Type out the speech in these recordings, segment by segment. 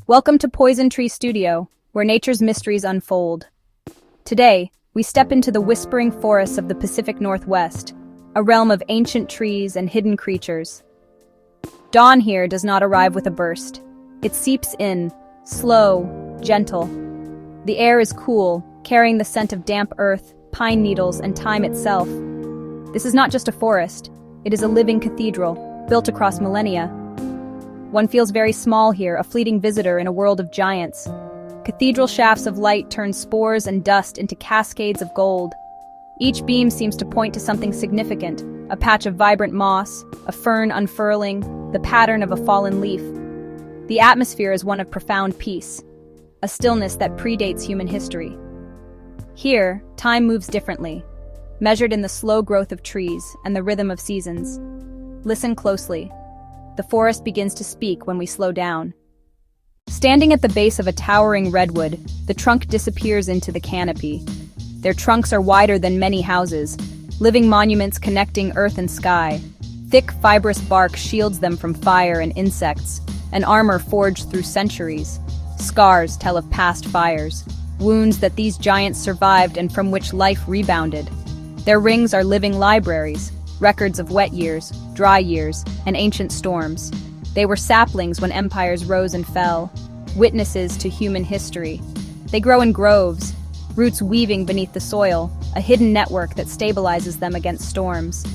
Welcome to PoisonTreeStudio, where nature's mysteries unfold. Today, we step into the whispering forests of the Pacific Northwest, a realm of ancient trees and hidden creatures. Dawn here does not arrive with a burst. It seeps in, slow, gentle. The air is cool, carrying the scent of damp earth, pine needles, and time itself. This is not just a forest, it is a living cathedral, built across millennia. One feels very small here, a fleeting visitor in a world of giants. Cathedral shafts of light turn spores and dust into cascades of gold. Each beam seems to point to something significant, a patch of vibrant moss, a fern unfurling, the pattern of a fallen leaf. The atmosphere is one of profound peace, a stillness that predates human history. Here, time moves differently, measured in the slow growth of trees and the rhythm of seasons. Listen closely. The forest begins to speak when we slow down. Standing at the base of a towering redwood, the trunk disappears into the canopy. Their trunks are wider than many houses, living monuments connecting earth and sky. Thick, fibrous bark shields them from fire and insects, an armor forged through centuries. Scars tell of past fires, wounds that these giants survived and from which life rebounded. Their rings are living libraries, records of wet years, dry years, and ancient storms. They were saplings when empires rose and fell, witnesses to human history. They grow in groves, roots weaving beneath the soil, a hidden network that stabilizes them against storms.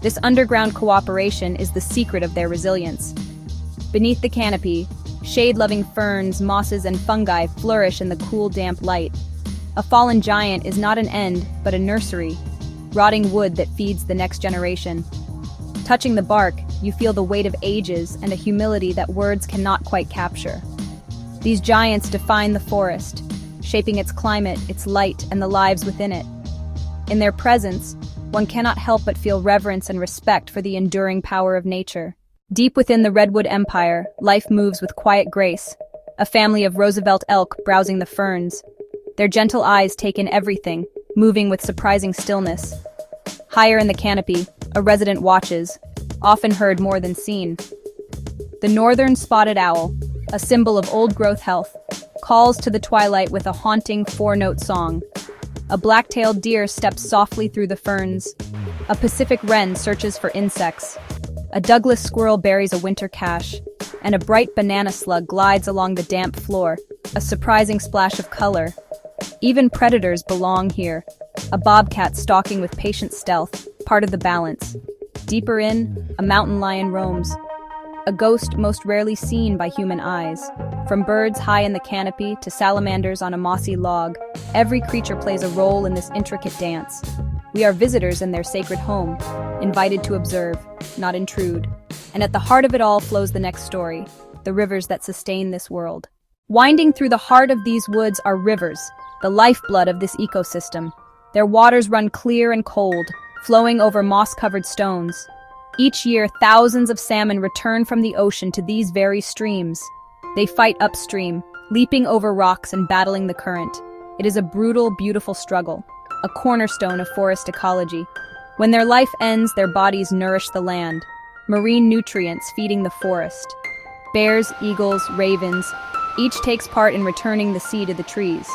This underground cooperation is the secret of their resilience. Beneath the canopy, shade-loving ferns, mosses, and fungi flourish in the cool, damp light. A fallen giant is not an end, but a nursery, rotting wood that feeds the next generation. Touching the bark, you feel the weight of ages and a humility that words cannot quite capture. These giants define the forest, shaping its climate, its light, and the lives within it. In their presence, one cannot help but feel reverence and respect for the enduring power of nature. Deep within the Redwood Empire, life moves with quiet grace, a family of Roosevelt elk browsing the ferns. Their gentle eyes take in everything, moving with surprising stillness. Higher in the canopy, a resident watches, often heard more than seen. The northern spotted owl, a symbol of old-growth health, calls to the twilight with a haunting four-note song. A black-tailed deer steps softly through the ferns. A Pacific wren searches for insects. A Douglas squirrel buries a winter cache, and a bright banana slug glides along the damp floor, a surprising splash of color. Even predators belong here, a bobcat stalking with patient stealth, part of the balance. Deeper in, a mountain lion roams, a ghost most rarely seen by human eyes. From birds high in the canopy to salamanders on a mossy log, every creature plays a role in this intricate dance. We are visitors in their sacred home, invited to observe, not intrude. And at the heart of it all flows the next story, the rivers that sustain this world. Winding through the heart of these woods are rivers, the lifeblood of this ecosystem. Their waters run clear and cold, flowing over moss-covered stones. Each year, thousands of salmon return from the ocean to these very streams. They fight upstream, leaping over rocks and battling the current. It is a brutal, beautiful struggle, a cornerstone of forest ecology. When their life ends, their bodies nourish the land, marine nutrients feeding the forest. Bears, eagles, ravens, each takes part in returning the seed to the trees.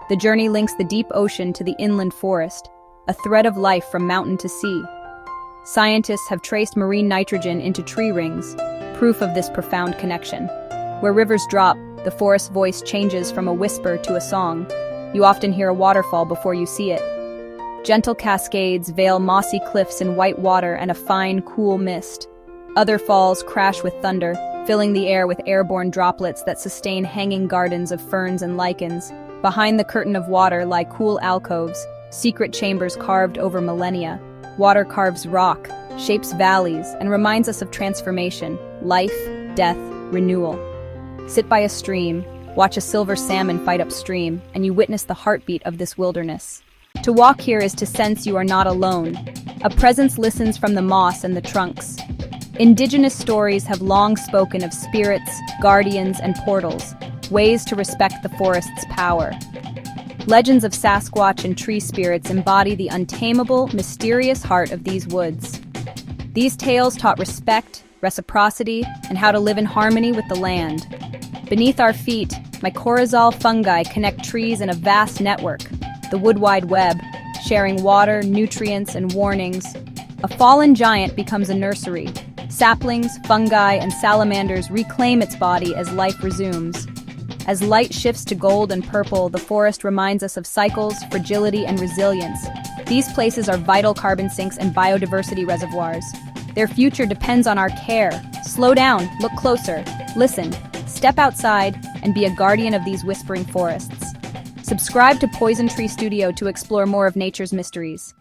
The journey links the deep ocean to the inland forest, a thread of life from mountain to sea. Scientists have traced marine nitrogen into tree rings, proof of this profound connection. Where rivers drop, the forest's voice changes from a whisper to a song. You often hear a waterfall before you see it. Gentle cascades veil mossy cliffs in white water and a fine, cool mist. Other falls crash with thunder, filling the air with airborne droplets that sustain hanging gardens of ferns and lichens. Behind the curtain of water lie cool alcoves, secret chambers carved over millennia. Water carves rock, shapes valleys, and reminds us of transformation, life, death, renewal. Sit by a stream, watch a silver salmon fight upstream, and you witness the heartbeat of this wilderness. To walk here is to sense you are not alone. A presence listens from the moss and the trunks. Indigenous stories have long spoken of spirits, guardians, and portals, ways to respect the forest's power. Legends of Sasquatch and tree spirits embody the untamable, mysterious heart of these woods. These tales taught respect, reciprocity, and how to live in harmony with the land. Beneath our feet, mycorrhizal fungi connect trees in a vast network, the wood wide web, sharing water, nutrients, and warnings. A fallen giant becomes a nursery. Saplings, fungi, and salamanders reclaim its body as life resumes. As light shifts to gold and purple, the forest reminds us of cycles, fragility, and resilience. These places are vital carbon sinks and biodiversity reservoirs. Their future depends on our care. Slow down, look closer, listen, step outside, and be a guardian of these whispering forests. Subscribe to Poison Tree Studio to explore more of nature's mysteries.